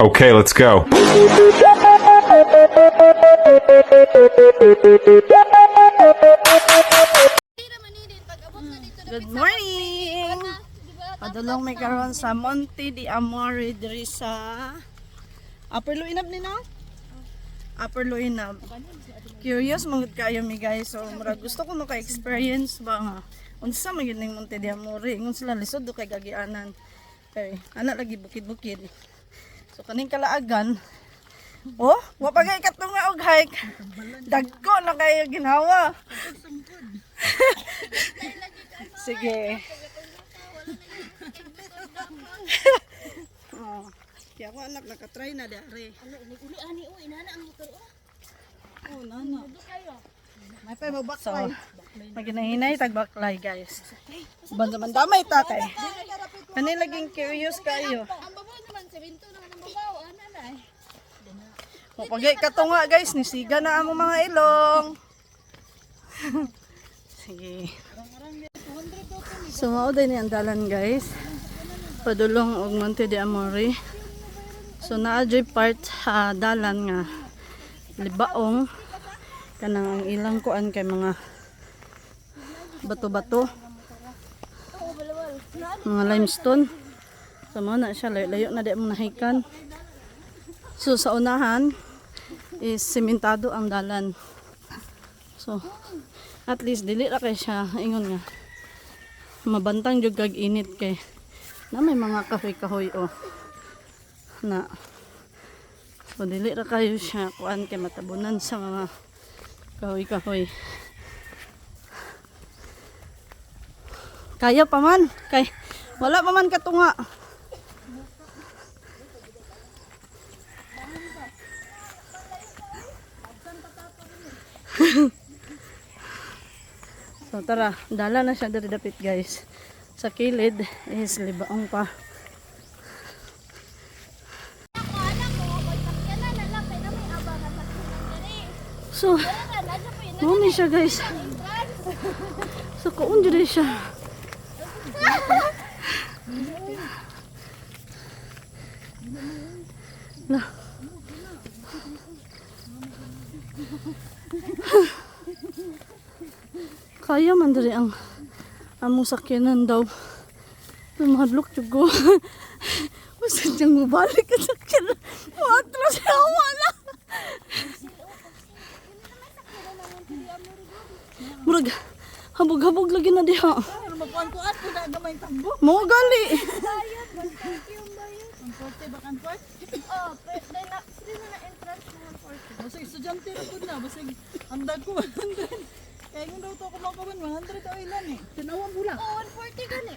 Okay, let's go. Good morning! Padulong may karon sa Monte de Amore diri sa Upper Luinab ni na? Upper Luinab. Curious magud kayo mi guys. So murag gusto ko maka-experience ba nga unsa man gyud ning Monte de Amore. Ingon sila lisod do kay gagianan. Kay ana lagi bukid-bukid. So kaning kalaagan oh, wa pa kay katunga og hike. Dagko na kayo ginawa. Sige. Oh, kaya ako anak nakatry na dari. Uli ani o inana ang motor o. Oh, nana. May pa mo So, maginahinay tagbaklay guys. Banda man damay tatay. Kani laging curious kayo. Ang babaw naman sa binto naman ang babaw ana na. O pagay katunga guys, nisiga na ang mga ilong. Sige. So mao din ang dalan guys. Padulong og Monte de Amore. So naa jay part dalan nga libaong kanang ang ilang kuan kay mga bato-bato. Mga limestone. So mao na siya layo na di mo nahikan. So sa unahan is sementado ang dalan. So at least dili ra kay siya ingon nga mabantang jud kag init kay na may mga kahoy-kahoy oh na so dili ra kayo siya kuan kay matabunan sa mga kahoy-kahoy. Kaya pa man kay wala pa man katunga. So tara, dala na siya dari dapit guys. Sa kilid is libaong pa. Ako anak ko pag sakyanan na lang kay na may abangan sa kunan diri. So, Kaya na po yun. muni siya guys. So kuun jud siya. Lah. Kaya man diri ang among sakyanan daw. Mahadlok jud ko. Usa diyang mubalik ang sakyanan. Matras siya wala. Murag habog-habog lagi na diha. Magkuan-kuan ko na gamay tambok. Mo gali. Bayad, magkaki yung bayad. Ang porte ba kan porte? Oh, dahil na sino na entrance ng porte. Basig estudyante ra pud na, basig andag ko 100. Kaya kung daw to ako makawan 100 ang ilan eh. Tinawang bula. Oh, 140 gani.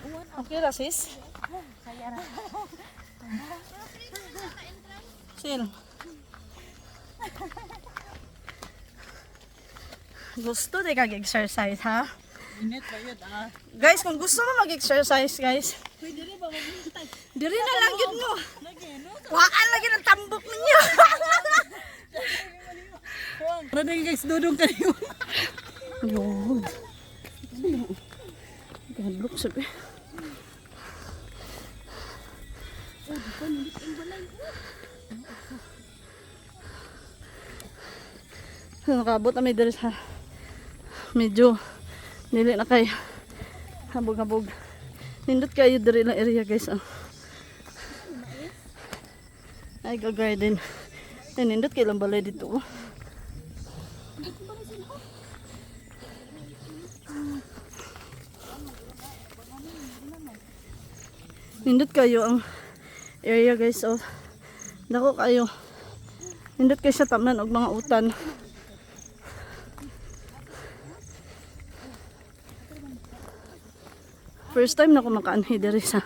Okay ra sis? Kaya ra. Sil. Gusto di kag-exercise ha? Init ba yun ah? Guys, kung gusto mo mag-exercise guys, Pwede rin ba maghintay? diri na lang yun mo. Lagi no? Wakan lagi ng tambok ninyo. Para guys dudong kayo. Ayun. Gadlok sabi. Nakabot kami diri sa medyo dili na kay habog-habog. Nindot kayo diri lang area guys. Oh. Ay go garden. Ay nindot kay lang balay dito. Oh. Nindot kayo ang area guys. Oh. Dako kayo. Nindot kayo sa taman og mga utan. First time na ako makaanhi diri sa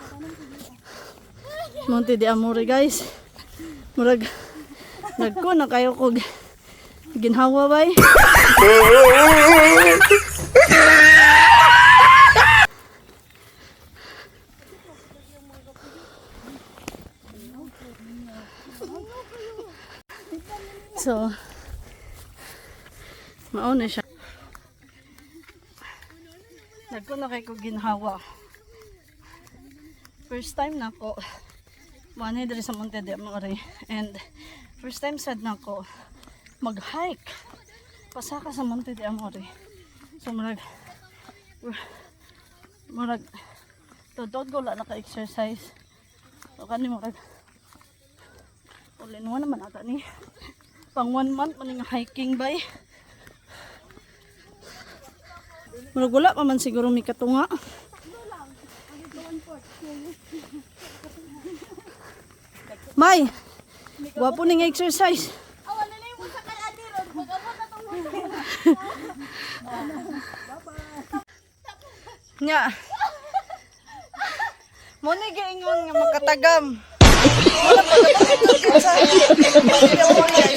Monte de Amore guys. Murag nagko na kayo kog ginhawa bay. So mao na siya. Nagko na kay ko ginhawa. First time na ko Mani diri sa Monte de Amore. And first time sad na ko mag-hike. Pasaka sa Monte de Amore. So murag tudod ko wala naka-exercise. So kani murag all in one naman ata ni. Pang 1 month man nga hiking bay. Murag wala pa man siguro may katunga. May, gwapo ning exercise. Wala na yung musakay adi ron. Pag-abot na itong musakay. Nya. Mo ni giingon nga makatagam. Wala pa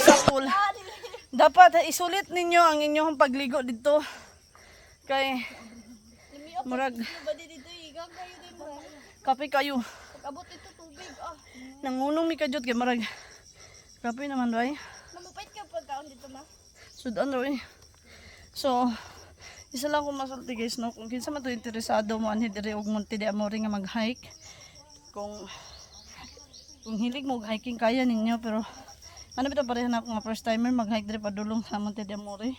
sa pool. Dapat isulit ninyo ang inyong pagligo dito. Kay murag Ba di dito igang kayo din mo. kape kayo. Pag-abot ito tubig. Nangunong mi kajot kay murag kape naman bay. Namupait ka pagkaon dito ma. Sudan ro eh. So, isa lang ko masulti guys no, kung kinsa man to interesado mo anhi diri og Monte de Amore nga mag-hike. Kung hilig mo hiking kaya ninyo pero ano bitaw pareha na ako nga first timer mag-hike diri padulong sa Monte de Amore.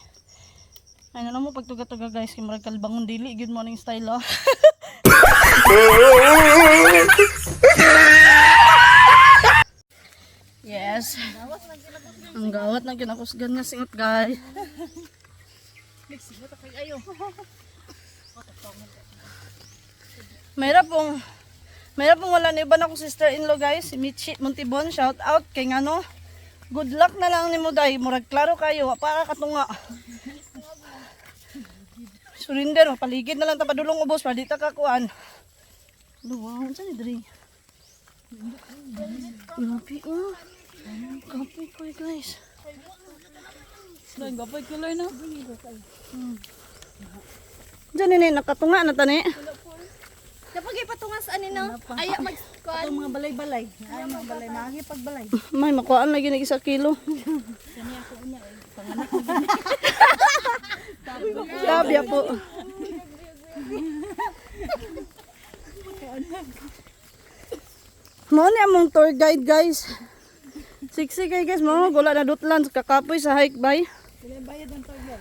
Ay na mo pagtuga-tuga guys kay murag kalbangon dili good morning style oh. Yes. Ang gawat na kinakusgan nga singot guys. Mayroon pong wala na iba na akong sister-in-law guys, si Michi Montibon, shout out kay ngano. Good luck na lang ni mo day, murag klaro kayo, para katunga. Surrender, paligid na lang ta padulong ubos, pa dita kakuan. Wow, saan ni diri? Grabe oh. Kapoy ko guys. Dahil gapoy kulay na. Diyan nini, nakatunga na tani. Kapag ipatungas ani no. Ay mag-kuan. Ito mga balay-balay. Ay, mga balay. Maagi pagbalay. May makuhaan lagi na 1 kilo. Sabi po. Mo ni among tour guide guys. Siksi kay guys, mo gula na dutlan kakapoy sa hike bay. Bayad ng tagyan.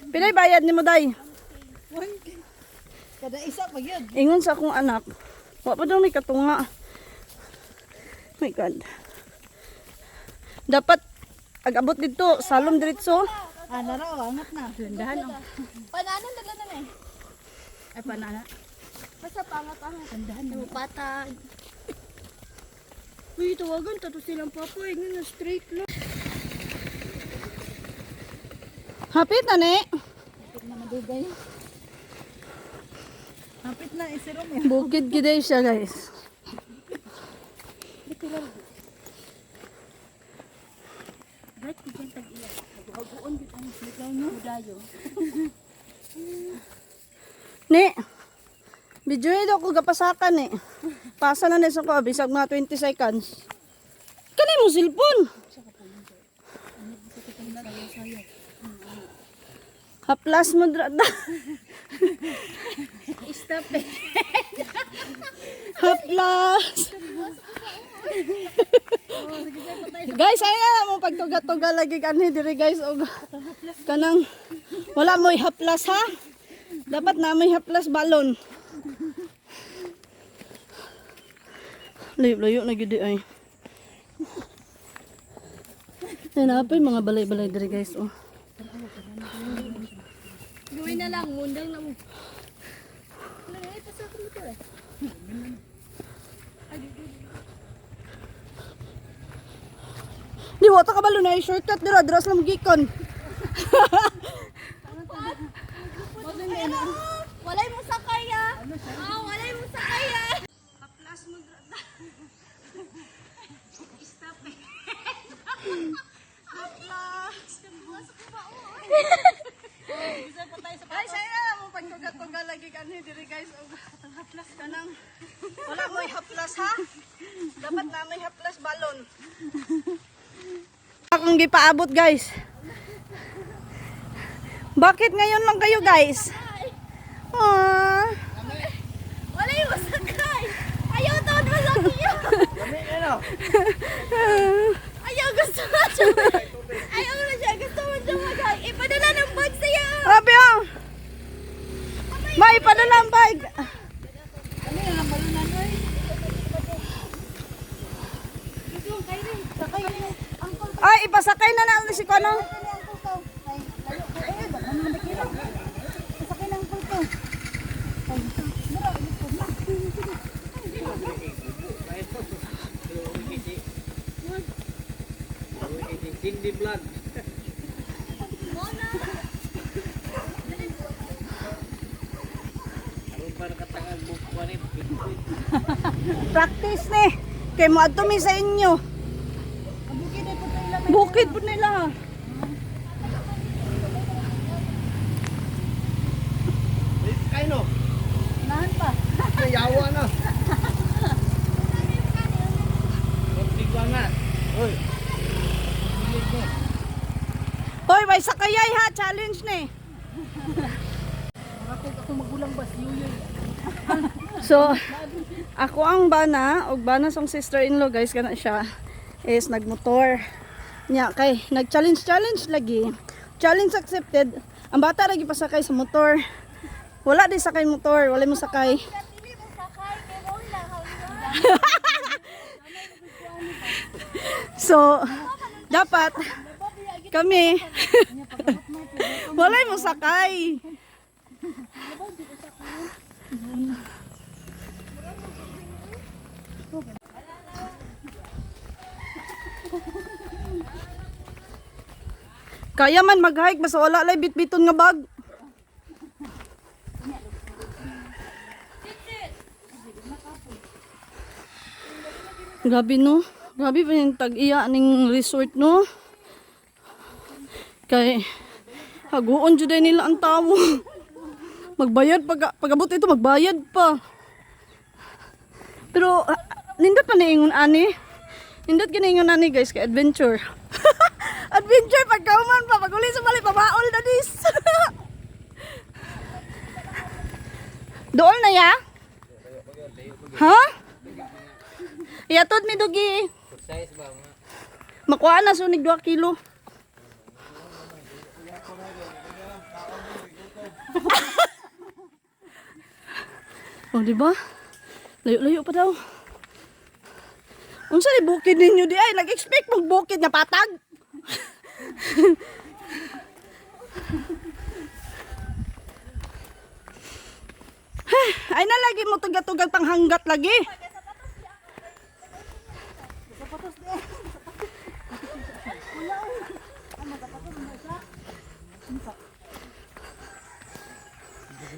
Pilay bayad ni mo day. Kada isa pag yun. Ingon sa akong anak. Wa pa daw may katunga. My God. Dapat agabot dito, salom diretso. Na raw, angat na. Landahan oh. Pananan dala na eh. Ay panana. Basta pangat-angat. Landahan na. Patag. Uy, tawagan tato silang papa, ingin na straight lang. Hapit na ne. Hapit na madugay. Hapit na, isirom yan. Bukid giday siya guys. Ni, video ito ko gapasakan eh. Pasa na nesa ko, bisag mga 20 seconds. Kanay mo cellphone. Haplas mo drada. Stop eh. Haplas. Guys, ay na mo pagtuga-tuga lagi kanhi diri guys og kanang wala mo haplas ha. Dapat na may haplas balon. Layo na gid ay. Ay napay mga balay-balay diri guys oh. Gawin na lang, mundang na mo. Ito sa ito eh. Di wata ka balon ay shortcut dira dras lang gikon. Walay mo sa kaya. Walay mo sa kaya. Haplas mo drada. Stop eh. Haplas. Ay, saya mo pagtuga-tuga lagi kanhi diri guys og haplas kanang wala mo haplas ha. Dapat na may haplas balon. Akong gipaabot guys. Bakit ngayon lang kayo guys? Walay mo sa kaya. Ayaw to, wala kaya. Ayaw, gusto mo siya. Ayaw na siya. Gusto mo siya mag-hug. Ipadala ng bag sa'yo. Grabe ah. May padala ang bag. Ano yan, ang malunan mo eh. Ay, ipasakay na natin si Kono. Cindy vlog. Aron para katangan mo kuanin. Practice ni. Kay mo adto mi sa inyo. Bukid po nila. Kay no. Nahan pa. Yawa na. Tigwa na. Hoy. Hoy, may sakayay ha, challenge ni. Ako magulang ba si Yuyoy? So, ako ang bana, og bana song sister-in-law guys, kana siya is nagmotor. Nya kay nag-challenge lagi. Challenge accepted. Ang bata lagi pasakay sa motor. Wala di sakay motor, wala mo sakay. Pili mo sakay. Kaya mo lang. So, dapat kami wala mo sakay. Kaya man mag-hike basta wala lay bitbiton nga bag. Grabe no. Grabe pa yung tag-iya ning resort no. Kay haguon jud nila ang tawo. Magbayad pagabot ito magbayad pa. Pero nindot pa niingon ani. Nindot ginaingon ani guys kay adventure. Adventure pagkauman pa pag uli sa balik pabaol na dis. Dool na ya? Ha? Iyatod mi dugi. Size ba nga? Makuha na sunig 2 kilo. Oh, di ba? Layo-layo pa daw. Unsa ni bukid ninyo di ay nag-expect mong bukid nga patag? Ay na lagi mo tugat-tugat panghanggat lagi.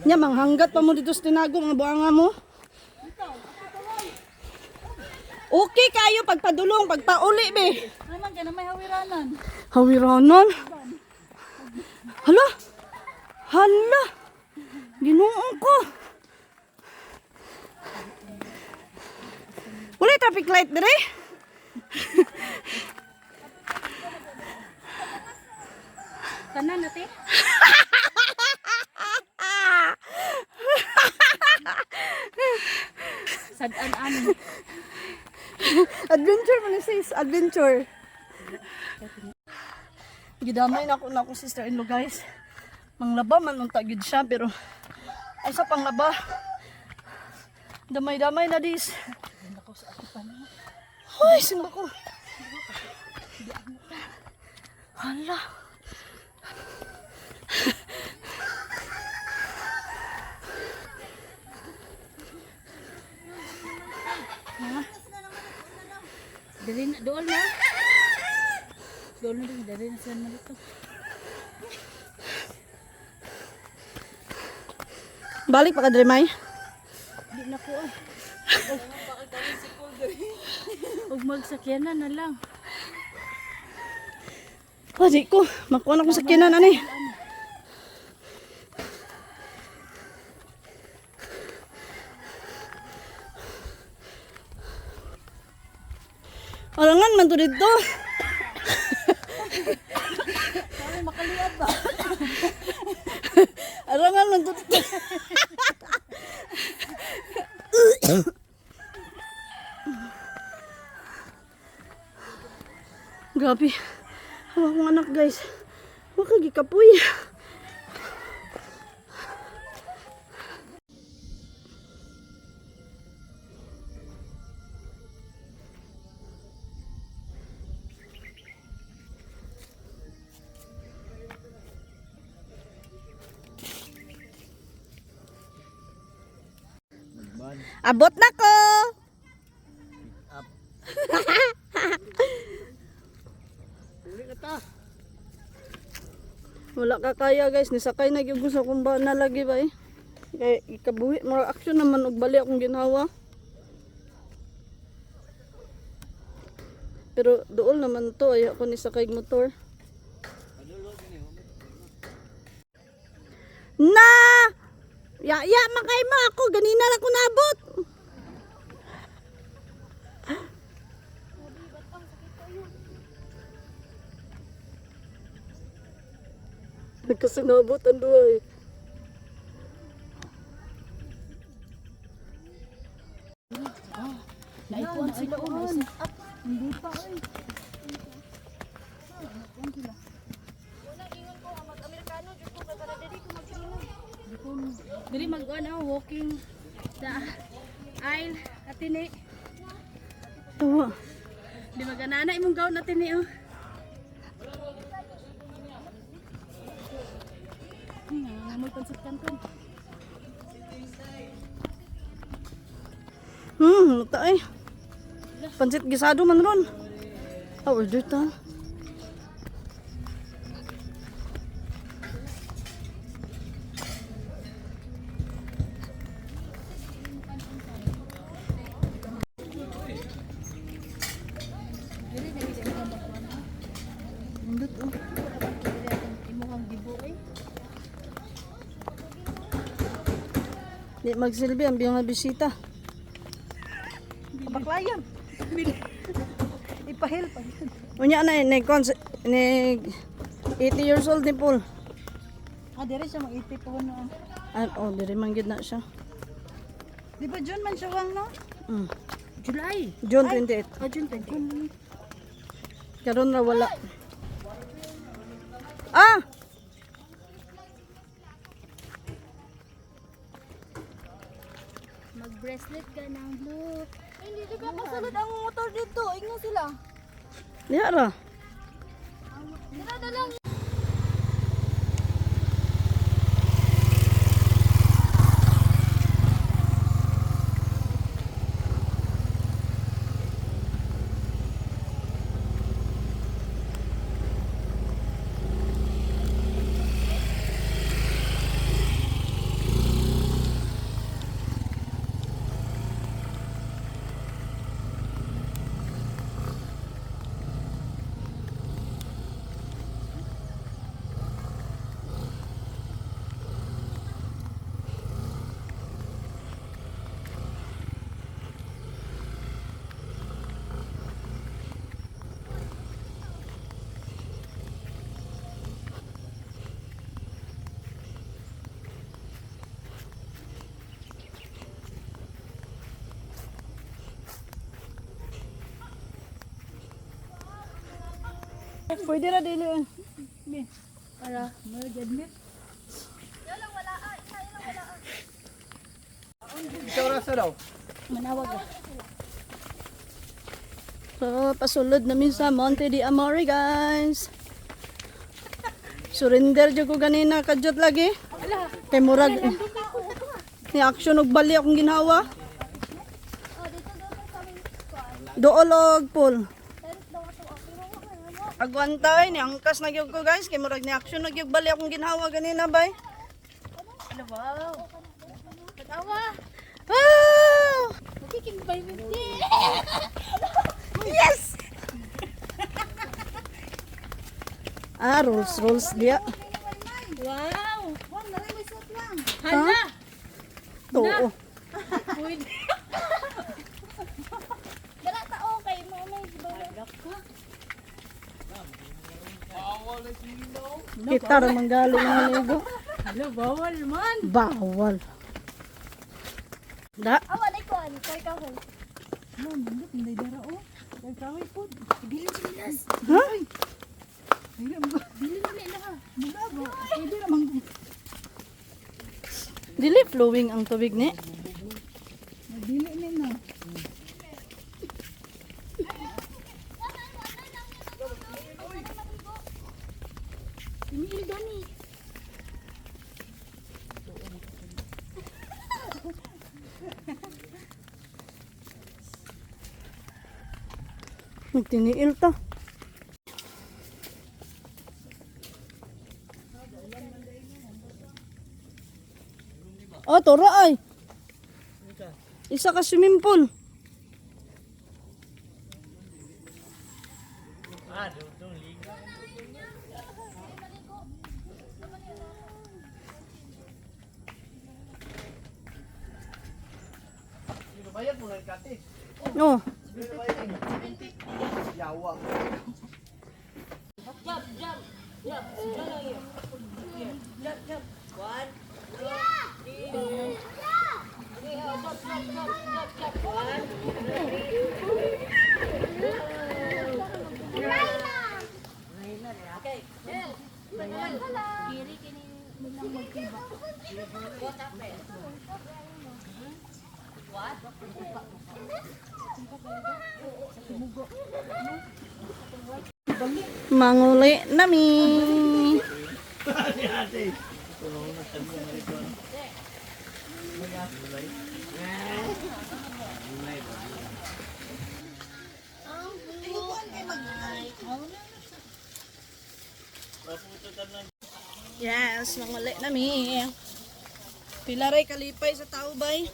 Nya manghanggat pa mo dito sa tinago mga buanga mo. Okay kayo pagpadulong, pagpauli be. Naman ka na may hawiranan. Hawiranon. Hala. Hala. Ginuong ko. Wala traffic light dire. Kanan natin. Sad-an-an. Adventure man sis, adventure. Gidamay na ako sister-in-law guys. Manglaba man unta gid siya pero ay sa panglaba. Damay-damay na dis. Ay, simba ko. Hala. Dari na, doon na. Doon na din, dari na sila malito. Balik pa ka dire may. Di na ko. Huwag magsakyanan na lang. Oh, di ko. Makuha na ko sa kinan ani. Alangan man to dito. Sorry, makaliad ba? Alangan man to dito. Grabe. Hawa akong anak guys. Huwag ka gikapoy. Abot na ko. Uli ka ta. Wala ka kaya guys, nisakay na gyud ko sa kumba na lagi ba eh. Kay ikabuhi mga action naman og bali akong ginhawa. Pero dool naman to ay ako nisakay og motor. Na! Ya makay mo ako ganina lang ko nabot. Nagkasinabot ang duwa eh. Naikuan sila ulit. Hindi pa eh. Unang ingon ko ang mag-Amerikano, jud ko para diri ko mag-inom. Diri mag-on walking sa aisle atini. Tawa. Di maganana imong gaon atini oh. Magpansit kan. Muta eh. Pansit gisado man ron. Order ta. Indot oh. Imong gibo eh. Di magsilbi ang biyang bisita. Baklayan. Ipahil pa. Unya na ni 80 years old ni Paul. Ah, diri siya mag-80 po no. Oh, diri man gyud na siya. Di ba June man siya wang no? Mm. July. June 28. Ah, June 20. Karon ra wala. Ah! Mag-bracelet ka ng blue. Hindi di ka kasulod ang motor dito. Ingon sila. Diha ra. Dira na lang. Pwede ra dili. Para mag-admit. Ikaw rasa daw. Manawag. So, pasulod namin sa Monte de Amore, guys. Surrender jud ko ganina kadyot lagi. Kay murag ni action og bali akong ginhawa. Doolog Paul. Agwantay ni angkas na gyud ko guys kay murag ni action na gyud bali akong ginhawa ganina bay. Ano wow? Katawa. Ah! Magkiking by Wendy. Yes! Rolls dia. Wow! Ha? Hala! Oo. Pwede. Dala ta okay mo may bawal. Kita ra manggali ng ligo. Hala, bawal man. Bawal. Da. Awa na ko ani kay ka hol. Ano, hindi dara oh. Ay, kaway po. Bilin si Milas. Ha? Ayun ba? Bilin na nila ha. Mula ba? Pwede naman. Dili flowing ang tubig ni. Dili nila. Piniil gani. Magtiniil ta. Oh, tora ay. Isa ka swimming pool. Bayad mo na yung kati. Oh, Yawa. Kiri kini nilang magtiba. manguli nami. Yes, manguli nami. Pilaray kalipay sa tao bay.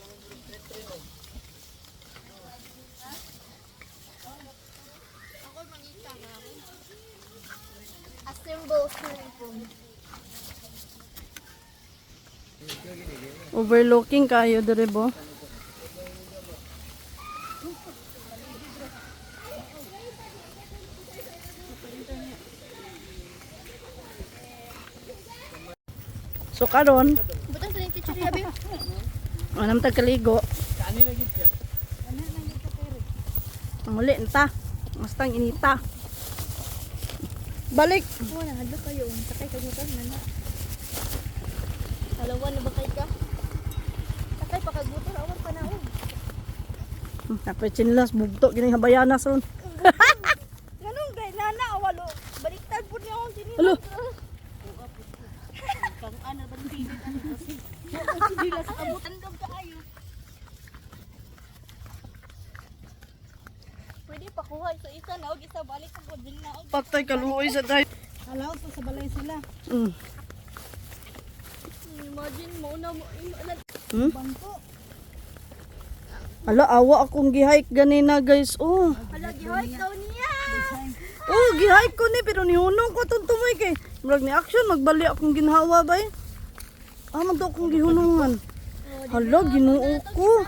Assemble swimming pool. Overlooking kayo dere bo. So karon, Butang sa teacher yabi. anam tag kaligo. Kani na gid ka. Ang uli nta. Mastang inita. Balik. Oh, nahadlo kayo. Sakay ka mo na. Halawan na ba kay ka? Sakay pa kagutor awan pa naon. Tapos chinlas bugto gini habayanas ron. Ganun gay nana awalo. Baliktad pud niya akong tinila. Alo. Kang ana ba ni Dila sa abutan daw kaayo. Pwede pa kuha sa isa na og isa balik ko din na og. Patay kaluoy sa day. Alaw sa balay sila. Imagine mo na mo Bangko. Ala awa akong gihike ganina guys. Oh. halagi hoy daw niya. Oh, gihike ko ni pero nihunong ko tuntumoy kay. Murag ni action magbali akong ginhawa bay. Man to akong gihunungan. Hala Ginoo ko.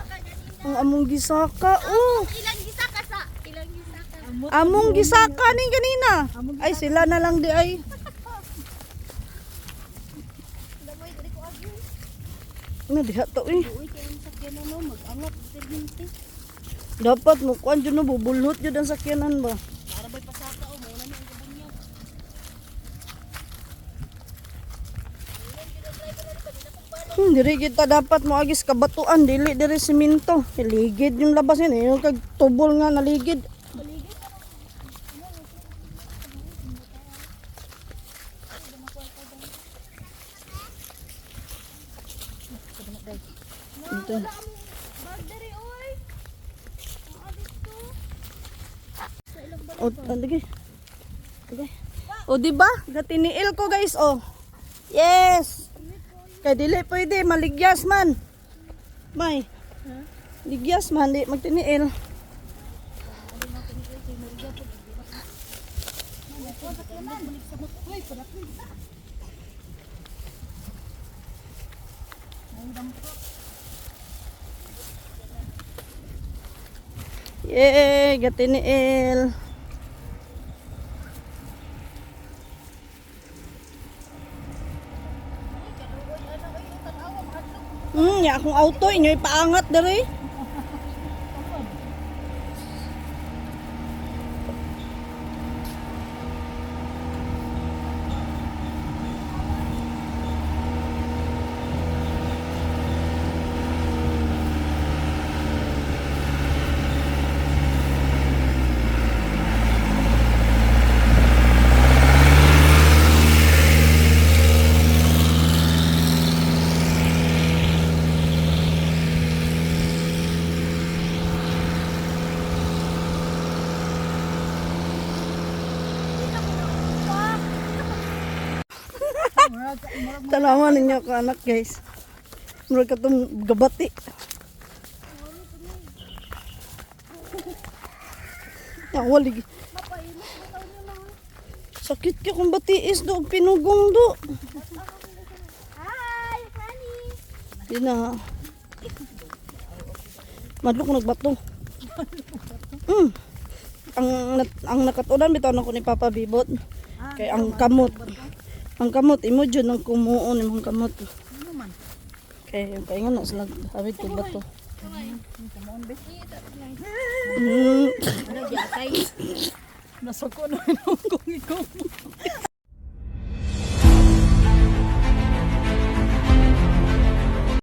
Ang among gisaka. Oh. Ilang gisaka sa ilang gisaka. Among gisaka ni ganina. Ay sila na lang di ay. Damoy diri ko agi. Na diha to eh. Uy kay sa keno no mag-angat pregnancy. Dapat mo kuan jud no bubulhot jud ang sakyanan ba. Para bay pasaka o mo na ni ang kabunya. Diri kita dapat mo agis kabatuan dili diri semento. Ligid yung labas yan eh. Yung kag tubol nga naligid. Ito. Bag diri oy. Ang adit to. Sa ilang balik. O, lagi. Okay. O, diba? Gatiniil ko, guys, o. Yes! Kaya dili pwede, maligyas man. May. Ligyas man, di magtiniil. Yay! Gatiniil. Ya akong auto inyo ipaangat dere. Tanawan ninyo ka anak guys. Murag ka itong gabati. Walig. Sakit ka kung batiis do. Pinugong do. Hi, honey. Di na. Madlok nagbato. Ang nakatunan bitaw na ko ni Papa Bibot. Kay ang kamot. Ang kamot imo jud ang kumuon imong kamot. Kay nga na sila hawid ko bato. Nasuko na kung ikaw.